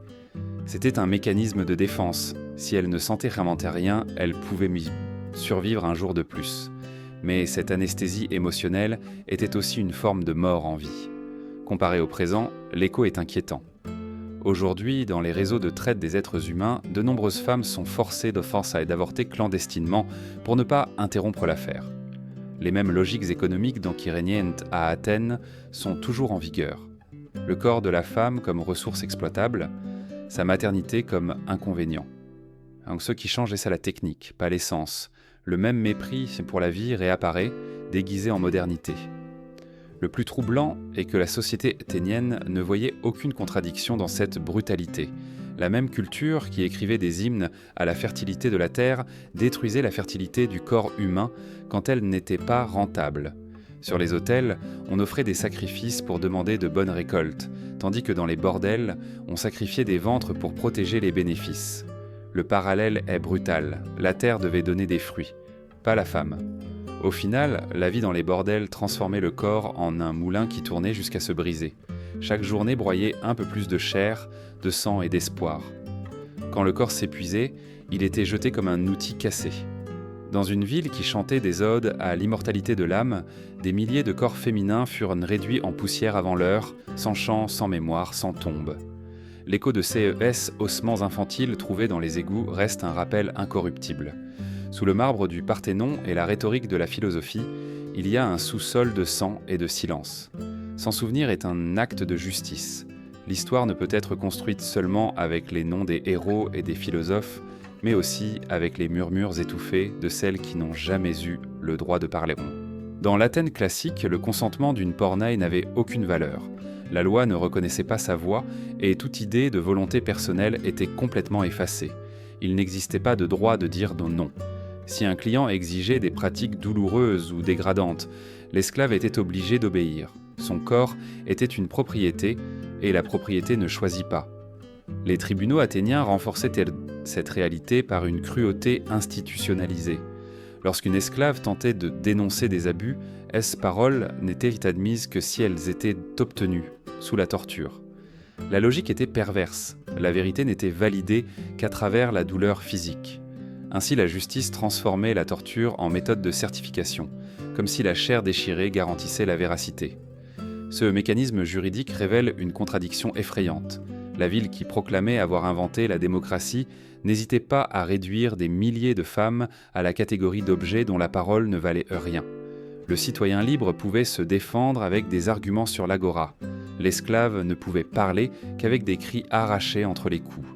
C'était un mécanisme de défense. Si elles ne sentaient vraiment rien, elles pouvaient survivre un jour de plus. Mais cette anesthésie émotionnelle était aussi une forme de mort en vie. Comparé au présent, l'écho est inquiétant. Aujourd'hui, dans les réseaux de traite des êtres humains, de nombreuses femmes sont forcées d'avorter clandestinement pour ne pas interrompre l'affaire. Les mêmes logiques économiques qui régnaient à Athènes sont toujours en vigueur. Le corps de la femme comme ressource exploitable, sa maternité comme inconvénient. Donc ce qui change, c'est la technique, pas l'essence. Le même mépris pour la vie réapparaît, déguisé en modernité. Le plus troublant est que la société athénienne ne voyait aucune contradiction dans cette brutalité. La même culture qui écrivait des hymnes à la fertilité de la terre détruisait la fertilité du corps humain quand elle n'était pas rentable. Sur les autels, on offrait des sacrifices pour demander de bonnes récoltes, tandis que dans les bordels, on sacrifiait des ventres pour protéger les bénéfices. Le parallèle est brutal, la terre devait donner des fruits, pas la femme. Au final, la vie dans les bordels transformait le corps en un moulin qui tournait jusqu'à se briser. Chaque journée broyait un peu plus de chair, de sang et d'espoir. Quand le corps s'épuisait, il était jeté comme un outil cassé. Dans une ville qui chantait des odes à l'immortalité de l'âme, des milliers de corps féminins furent réduits en poussière avant l'heure, sans chant, sans mémoire, sans tombe. L'écho de ces ossements infantiles trouvés dans les égouts reste un rappel incorruptible. Sous le marbre du Parthénon et la rhétorique de la philosophie, il y a un sous-sol de sang et de silence. S'en souvenir est un acte de justice. l'histoire ne peut être construite seulement avec les noms des héros et des philosophes, mais aussi avec les murmures étouffés de celles qui n'ont jamais eu le droit de parler rond. Dans l'Athènes classique, le consentement d'une pornaï n'avait aucune valeur. La loi ne reconnaissait pas sa voix et toute idée de volonté personnelle était complètement effacée. Il n'existait pas de droit de dire non. Si un client exigeait des pratiques douloureuses ou dégradantes, l'esclave était obligé d'obéir. Son corps était une propriété et la propriété ne choisit pas. Les tribunaux athéniens renforçaient cette réalité par une cruauté institutionnalisée. Lorsqu'une esclave tentait de dénoncer des abus, ces paroles n'étaient admises que si elles étaient obtenues, sous la torture. La logique était perverse, la vérité n'était validée qu'à travers la douleur physique. Ainsi la justice transformait la torture en méthode de certification, comme si la chair déchirée garantissait la véracité. Ce mécanisme juridique révèle une contradiction effrayante. La ville qui proclamait avoir inventé la démocratie n'hésitait pas à réduire des milliers de femmes à la catégorie d'objets dont la parole ne valait rien. Le citoyen libre pouvait se défendre avec des arguments sur l'agora. L'esclave ne pouvait parler qu'avec des cris arrachés entre les coups.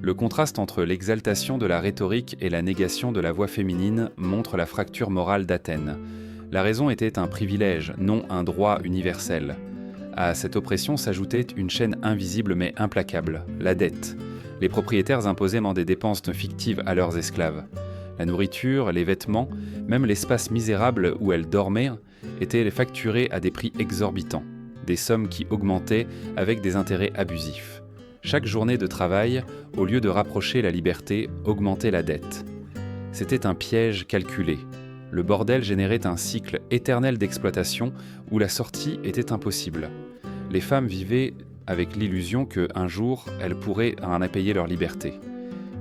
Le contraste entre l'exaltation de la rhétorique et la négation de la voix féminine montre la fracture morale d'Athènes. La raison était un privilège, non un droit universel. À cette oppression s'ajoutait une chaîne invisible mais implacable, la dette. Les propriétaires imposaient des dépenses fictives à leurs esclaves. La nourriture, les vêtements, même l'espace misérable où elles dormaient, étaient facturés à des prix exorbitants, des sommes qui augmentaient avec des intérêts abusifs. Chaque journée de travail, au lieu de rapprocher la liberté, augmentait la dette. C'était un piège calculé. Le bordel générait un cycle éternel d'exploitation où la sortie était impossible. Les femmes vivaient avec l'illusion qu'un jour, elles pourraient en payer leur liberté.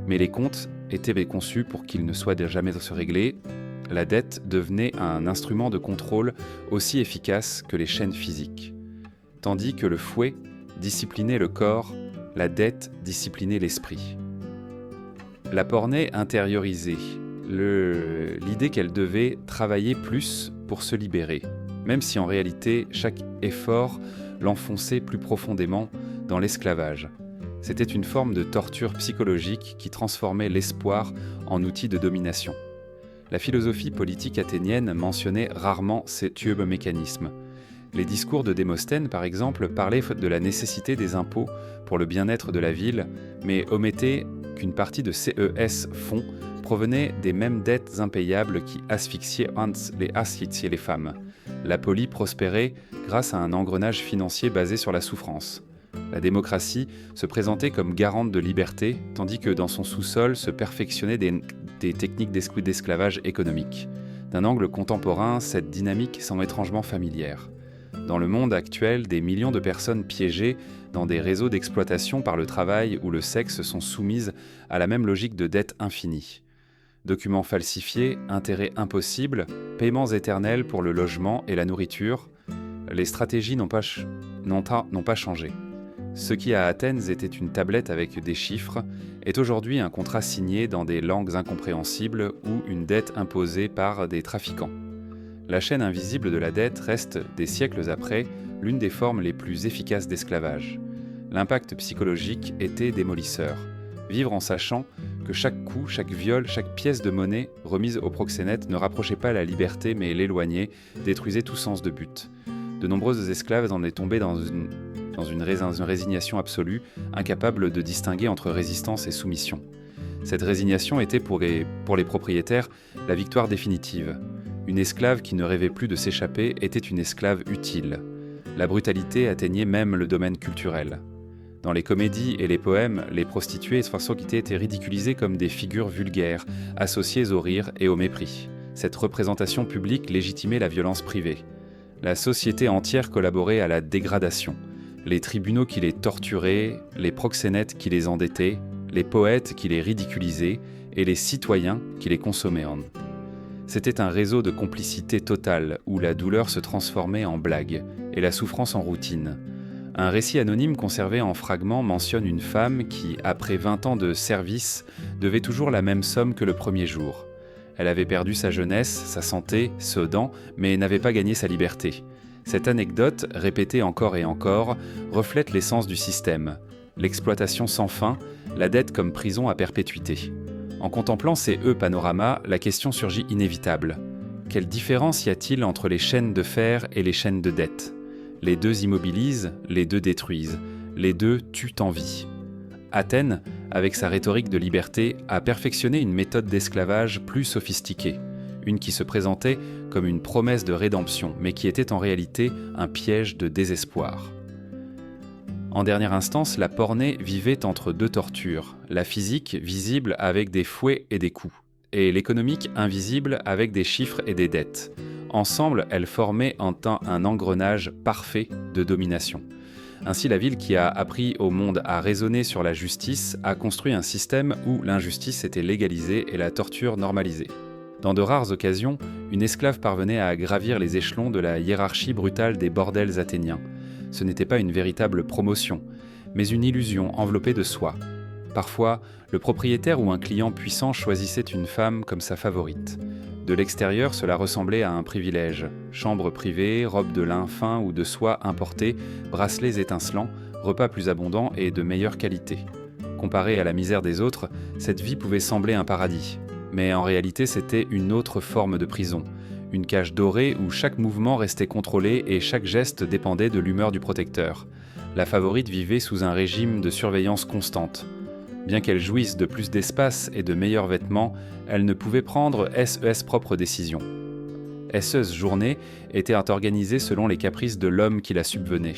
Mais les comptes étaient conçus pour qu'ils ne soient jamais se régler. La dette devenait un instrument de contrôle aussi efficace que les chaînes physiques. Tandis que le fouet disciplinait le corps, la dette disciplinait l'esprit. La pornée intériorisait l'idée qu'elle devait travailler plus pour se libérer, même si en réalité chaque effort l'enfonçait plus profondément dans l'esclavage. C'était une forme de torture psychologique qui transformait l'espoir en outil de domination. La philosophie politique athénienne mentionnait rarement ces tueux mécanismes. Les discours de Démosthène, par exemple, parlaient de la nécessité des impôts pour le bien-être de la ville, mais omettaient qu'une partie de ces fonds provenait des mêmes dettes impayables qui asphyxiaient les femmes. La polis prospérait grâce à un engrenage financier basé sur la souffrance. La démocratie se présentait comme garante de liberté, tandis que dans son sous-sol se perfectionnaient des techniques d'esclavage économique. D'un angle contemporain, cette dynamique semble étrangement familière. Dans le monde actuel, des millions de personnes piégées dans des réseaux d'exploitation par le travail ou le sexe sont soumises à la même logique de dette infinie. Documents falsifiés, intérêts impossibles, paiements éternels pour le logement et la nourriture, les stratégies n'ont pas changé. Ce qui à Athènes était une tablette avec des chiffres est aujourd'hui un contrat signé dans des langues incompréhensibles ou une dette imposée par des trafiquants. La chaîne invisible de la dette reste, des siècles après, l'une des formes les plus efficaces d'esclavage. L'impact psychologique était démolisseur. Vivre en sachant que chaque coup, chaque viol, chaque pièce de monnaie remise au proxénète ne rapprochait pas la liberté mais l'éloignait, détruisait tout sens de but. De nombreuses esclaves en étaient tombées dans une résignation absolue, incapable de distinguer entre résistance et soumission. Cette résignation était pour les propriétaires la victoire définitive. Une esclave qui ne rêvait plus de s'échapper était une esclave utile. La brutalité atteignait même le domaine culturel. Dans les comédies et les poèmes, les prostituées étaient ridiculisées comme des figures vulgaires, associées au rire et au mépris. Cette représentation publique légitimait la violence privée. La société entière collaborait à la dégradation. Les tribunaux qui les torturaient, les proxénètes qui les endettaient, les poètes qui les ridiculisaient et les citoyens qui les consommaient. C'était un réseau de complicité totale où la douleur se transformait en blague et la souffrance en routine. Un récit anonyme conservé en fragments mentionne une femme qui, après 20 ans de service, devait toujours la même somme que le premier jour. Elle avait perdu sa jeunesse, sa santé, ses dents, mais n'avait pas gagné sa liberté. Cette anecdote, répétée encore et encore, reflète l'essence du système. L'exploitation sans fin, la dette comme prison à perpétuité. En contemplant ces panoramas, la question surgit inévitable. Quelle différence y a-t-il entre les chaînes de fer et les chaînes de dette ? Les deux immobilisent, les deux détruisent, les deux tuent en vie. Athènes, avec sa rhétorique de liberté, a perfectionné une méthode d'esclavage plus sophistiquée, une qui se présentait comme une promesse de rédemption, mais qui était en réalité un piège de désespoir. En dernière instance, la pornée vivait entre deux tortures, la physique visible avec des fouets et des coups, et l'économique invisible avec des chiffres et des dettes. Ensemble, elles formaient un engrenage parfait de domination. Ainsi, la ville qui a appris au monde à raisonner sur la justice a construit un système où l'injustice était légalisée et la torture normalisée. Dans de rares occasions, une esclave parvenait à gravir les échelons de la hiérarchie brutale des bordels athéniens. Ce n'était pas une véritable promotion, mais une illusion enveloppée de soie. Parfois, le propriétaire ou un client puissant choisissait une femme comme sa favorite. De l'extérieur, cela ressemblait à un privilège. Chambre privée, robe de lin fin ou de soie importée, bracelets étincelants, repas plus abondants et de meilleure qualité. Comparée à la misère des autres, cette vie pouvait sembler un paradis. Mais en réalité, c'était une autre forme de prison. Une cage dorée où chaque mouvement restait contrôlé et chaque geste dépendait de l'humeur du protecteur. La favorite vivait sous un régime de surveillance constante. Bien qu'elle jouisse de plus d'espace et de meilleurs vêtements, elle ne pouvait prendre ses propres décisions. Ses journées étaient organisées selon les caprices de l'homme qui la subvenait.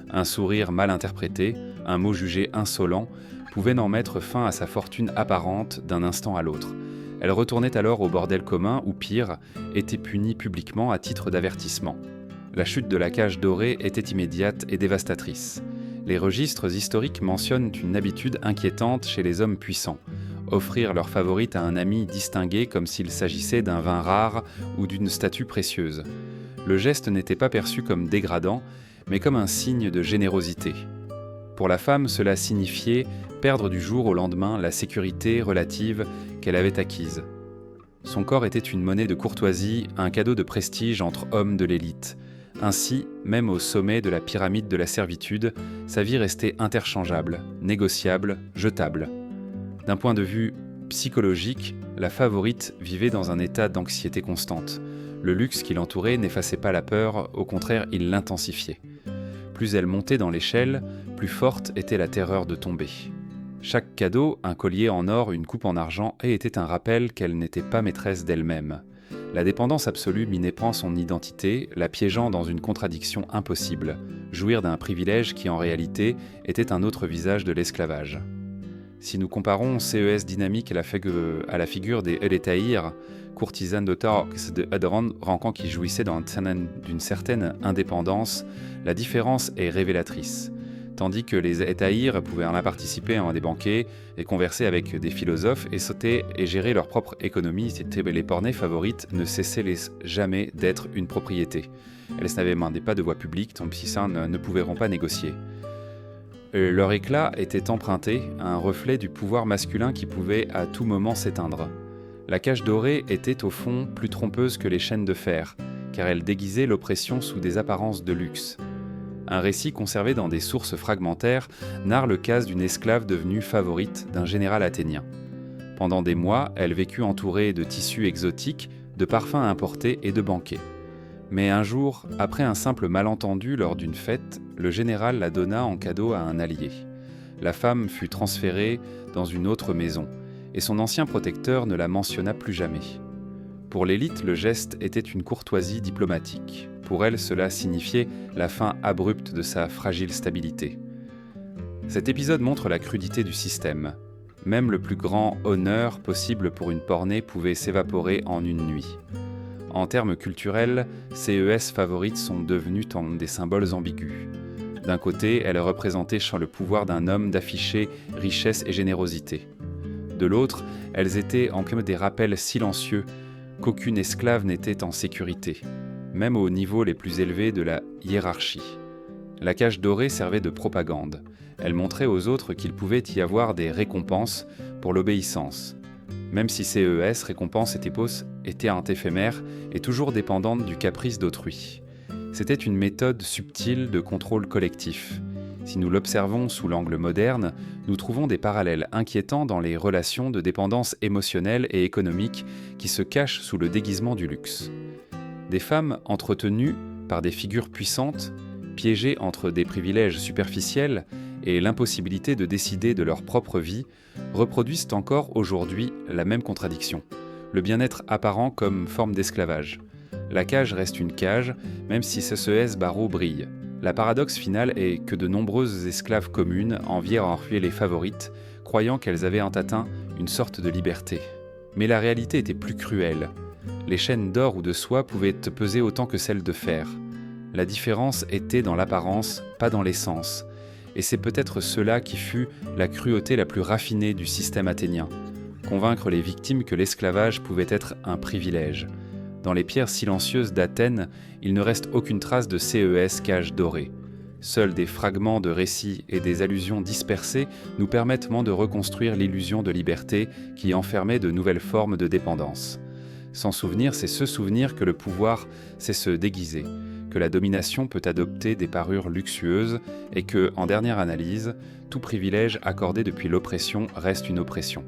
Un sourire mal interprété, un mot jugé insolent, pouvaient n'en mettre fin à sa fortune apparente d'un instant à l'autre. Elle retournait alors au bordel commun ou pire, était punie publiquement à titre d'avertissement. La chute de la cage dorée était immédiate et dévastatrice. Les registres historiques mentionnent une habitude inquiétante chez les hommes puissants, offrir leur favorite à un ami distingué comme s'il s'agissait d'un vin rare ou d'une statue précieuse. Le geste n'était pas perçu comme dégradant, mais comme un signe de générosité. Pour la femme, cela signifiait perdre du jour au lendemain la sécurité relative qu'elle avait acquise. Son corps était une monnaie de courtoisie, un cadeau de prestige entre hommes de l'élite. Ainsi, même au sommet de la pyramide de la servitude, sa vie restait interchangeable, négociable, jetable. D'un point de vue psychologique, la favorite vivait dans un état d'anxiété constante. Le luxe qui l'entourait n'effaçait pas la peur, au contraire, il l'intensifiait. Plus elle montait dans l'échelle, plus forte était la terreur de tomber. Chaque cadeau, un collier en or, une coupe en argent, était un rappel qu'elle n'était pas maîtresse d'elle-même. La dépendance absolue minait son identité, la piégeant dans une contradiction impossible, jouir d'un privilège qui en réalité était un autre visage de l'esclavage. Si nous comparons CES dynamique à la figure des Elétaïres, courtisanes d'Otarx de Hadron, rancant qui jouissaient d'une certaine indépendance, la différence est révélatrice. Tandis que les Étaïres pouvaient en participer à des banquets et converser avec des philosophes et sauter et gérer leur propre économie, les pornées favorites ne cessaient jamais d'être une propriété. Elles n'avaient pas de voix publique, tant pis ça ne pouvaient pas négocier. Leur éclat était emprunté à un reflet du pouvoir masculin qui pouvait à tout moment s'éteindre. La cage dorée était au fond plus trompeuse que les chaînes de fer, car elle déguisait l'oppression sous des apparences de luxe. Un récit conservé dans des sources fragmentaires narre le cas d'une esclave devenue favorite d'un général athénien. Pendant des mois, elle vécut entourée de tissus exotiques, de parfums importés et de banquets. Mais un jour, après un simple malentendu lors d'une fête, le général la donna en cadeau à un allié. La femme fut transférée dans une autre maison, et son ancien protecteur ne la mentionna plus jamais. Pour l'élite, le geste était une courtoisie diplomatique. Pour elle, cela signifiait la fin abrupte de sa fragile stabilité. Cet épisode montre la crudité du système. Même le plus grand honneur possible pour une pornée pouvait s'évaporer en une nuit. En termes culturels, CES favorites sont devenues des symboles ambigus. D'un côté, elles représentaient le pouvoir d'un homme d'afficher richesse et générosité. De l'autre, elles étaient comme des rappels silencieux qu'aucune esclave n'était en sécurité, même aux niveaux les plus élevés de la hiérarchie. La cage dorée servait de propagande. Elle montrait aux autres qu'il pouvait y avoir des récompenses pour l'obéissance. Même si CES, récompenses et épauses étaient éphémères et toujours dépendantes du caprice d'autrui. C'était une méthode subtile de contrôle collectif. Si nous l'observons sous l'angle moderne, nous trouvons des parallèles inquiétants dans les relations de dépendance émotionnelle et économique qui se cachent sous le déguisement du luxe. Des femmes entretenues par des figures puissantes, piégées entre des privilèges superficiels et l'impossibilité de décider de leur propre vie, reproduisent encore aujourd'hui la même contradiction. Le bien-être apparent comme forme d'esclavage. La cage reste une cage, même si ce barreau brille. La paradoxe finale est que de nombreuses esclaves communes envièrent en ruer les favorites, croyant qu'elles avaient atteint une sorte de liberté. Mais la réalité était plus cruelle. Les chaînes d'or ou de soie pouvaient peser autant que celles de fer. La différence était dans l'apparence, pas dans l'essence. Et c'est peut-être cela qui fut la cruauté la plus raffinée du système athénien. Convaincre les victimes que l'esclavage pouvait être un privilège. Dans les pierres silencieuses d'Athènes, il ne reste aucune trace de cage dorée. Seuls des fragments de récits et des allusions dispersées nous permettent de reconstruire l'illusion de liberté qui enfermait de nouvelles formes de dépendance. S'en souvenir, c'est se souvenir que le pouvoir, c'est se déguiser, que la domination peut adopter des parures luxueuses et que, en dernière analyse, tout privilège accordé depuis l'oppression reste une oppression.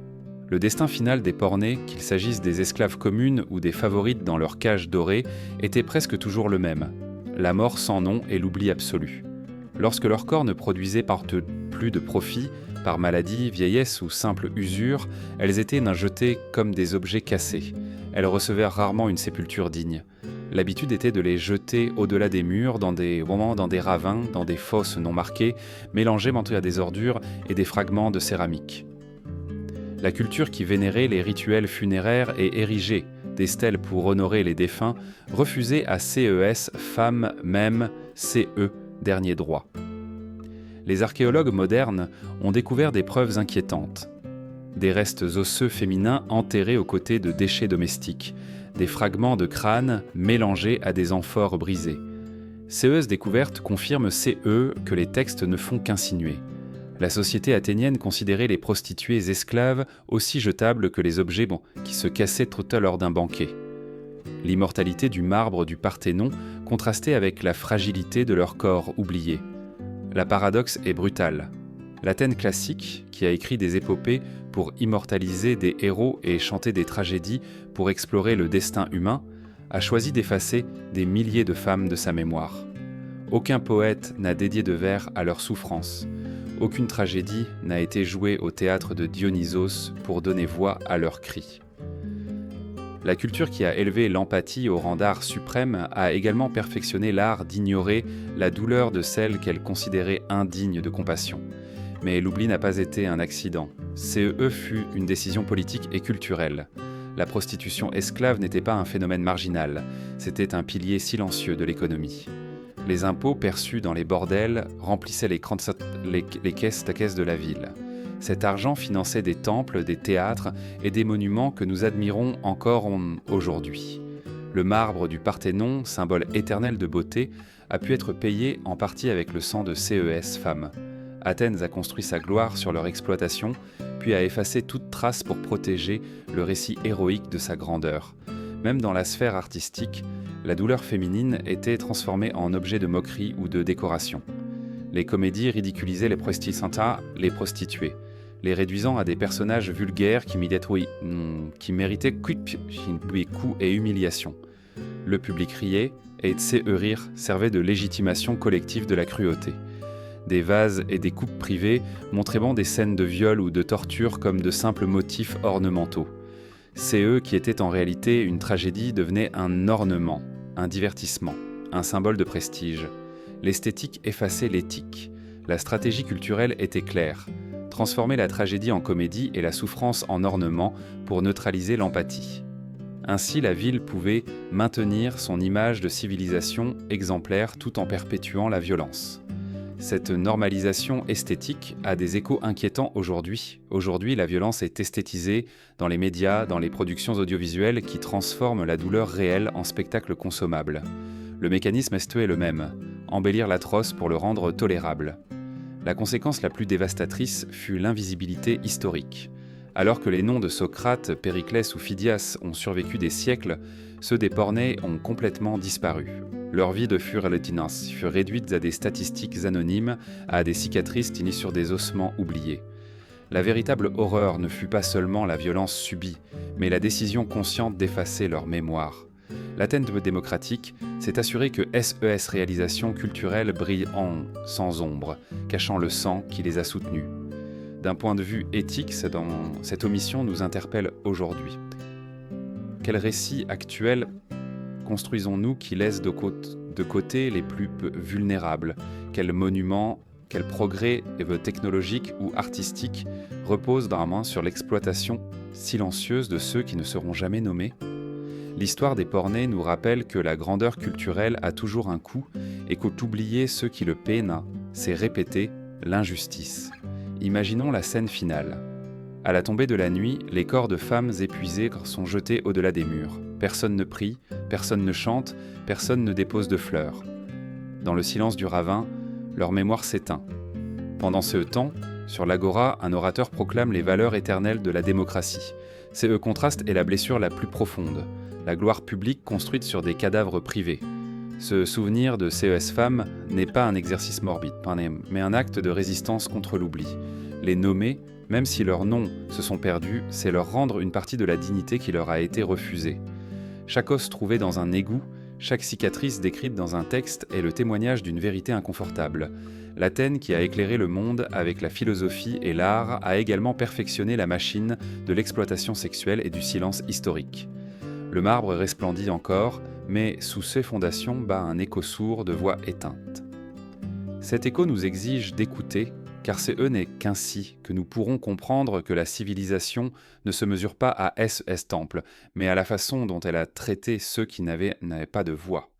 Le destin final des pornées, qu'il s'agisse des esclaves communes ou des favorites dans leur cage dorée, était presque toujours le même. La mort sans nom et l'oubli absolu. Lorsque leur corps ne produisait plus de profit, par maladie, vieillesse ou simple usure, elles étaient jetées comme des objets cassés. Elles recevaient rarement une sépulture digne. L'habitude était de les jeter au-delà des murs, dans des ravins, dans des fosses non marquées, mélangées à des ordures et des fragments de céramique. La culture qui vénérait les rituels funéraires et érigeait des stèles pour honorer les défunts refusait à femmes même, dernier droit. Les archéologues modernes ont découvert des preuves inquiétantes. Des restes osseux féminins enterrés aux côtés de déchets domestiques, des fragments de crânes mélangés à des amphores brisées. Ces découvertes confirment que les textes ne font qu'insinuer. La société athénienne considérait les prostituées esclaves aussi jetables que les objets qui se cassaient trop tôt lors d'un banquet. L'immortalité du marbre du Parthénon contrastait avec la fragilité de leur corps oublié. La paradoxe est brutale. L'Athènes classique, qui a écrit des épopées pour immortaliser des héros et chanter des tragédies pour explorer le destin humain, a choisi d'effacer des milliers de femmes de sa mémoire. Aucun poète n'a dédié de vers à leur souffrance. Aucune tragédie n'a été jouée au théâtre de Dionysos pour donner voix à leurs cris. La culture qui a élevé l'empathie au rang d'art suprême a également perfectionné l'art d'ignorer la douleur de celles qu'elle considérait indignes de compassion. Mais l'oubli n'a pas été un accident. Fut une décision politique et culturelle. La prostitution esclave n'était pas un phénomène marginal, c'était un pilier silencieux de l'économie. Les impôts perçus dans les bordels remplissaient les caisses de la ville. Cet argent finançait des temples, des théâtres et des monuments que nous admirons encore aujourd'hui. Le marbre du Parthénon, symbole éternel de beauté, a pu être payé en partie avec le sang de femmes. Athènes a construit sa gloire sur leur exploitation, puis a effacé toute trace pour protéger le récit héroïque de sa grandeur. Même dans la sphère artistique, la douleur féminine était transformée en objet de moquerie ou de décoration. Les comédies ridiculisaient les prostituées, les réduisant à des personnages vulgaires qui méritaient coups et humiliations. Le public riait, et rire servait de légitimation collective de la cruauté. Des vases et des coupes privées montraient des scènes de viol ou de torture comme de simples motifs ornementaux. Qui étaient en réalité une tragédie devenaient un ornement, un divertissement, un symbole de prestige. L'esthétique effaçait l'éthique. La stratégie culturelle était claire. Transformer la tragédie en comédie et la souffrance en ornement pour neutraliser l'empathie. Ainsi, la ville pouvait maintenir son image de civilisation exemplaire tout en perpétuant la violence. Cette normalisation esthétique a des échos inquiétants aujourd'hui. Aujourd'hui, la violence est esthétisée dans les médias, dans les productions audiovisuelles qui transforment la douleur réelle en spectacle consommable. Le mécanisme est le même, embellir l'atroce pour le rendre tolérable. La conséquence la plus dévastatrice fut l'invisibilité historique. Alors que les noms de Socrate, Périclès ou Phidias ont survécu des siècles, ceux des Pornais ont complètement disparu. Leurs vies de furletinas furent réduites à des statistiques anonymes, à des cicatrices tinies sur des ossements oubliés. La véritable horreur ne fut pas seulement la violence subie, mais la décision consciente d'effacer leur mémoire. L'Athènes démocratique s'est assurée que SES Réalisations culturelles brille sans ombre, cachant le sang qui les a soutenus. D'un point de vue éthique, cette omission nous interpelle aujourd'hui. Quel récit actuel construisons-nous qui laisse de côté les plus vulnérables? Quel monument, quel progrès technologique ou artistique repose vraiment sur l'exploitation silencieuse de ceux qui ne seront jamais nommés? L'histoire des Pornais nous rappelle que la grandeur culturelle a toujours un coût et qu'oublier ceux qui le paient, c'est répéter l'injustice. Imaginons la scène finale. À la tombée de la nuit, les corps de femmes épuisées sont jetés au-delà des murs. Personne ne prie, personne ne chante, personne ne dépose de fleurs. Dans le silence du ravin, leur mémoire s'éteint. Pendant ce temps, sur l'agora, un orateur proclame les valeurs éternelles de la démocratie. Ce contraste est la blessure la plus profonde, la gloire publique construite sur des cadavres privés. Ce souvenir de CES femmes n'est pas un exercice morbide, mais un acte de résistance contre l'oubli. Les nommer, même si leurs noms se sont perdus, c'est leur rendre une partie de la dignité qui leur a été refusée. Chaque os trouvé dans un égout, chaque cicatrice décrite dans un texte est le témoignage d'une vérité inconfortable. L'Athènes qui a éclairé le monde avec la philosophie et l'art a également perfectionné la machine de l'exploitation sexuelle et du silence historique. Le marbre resplendit encore, mais sous ses fondations bat un écho sourd de voix éteintes. Cet écho nous exige d'écouter, car c'est n'est qu'ainsi que nous pourrons comprendre que la civilisation ne se mesure pas à SES Temple, mais à la façon dont elle a traité ceux qui n'avaient pas de voix.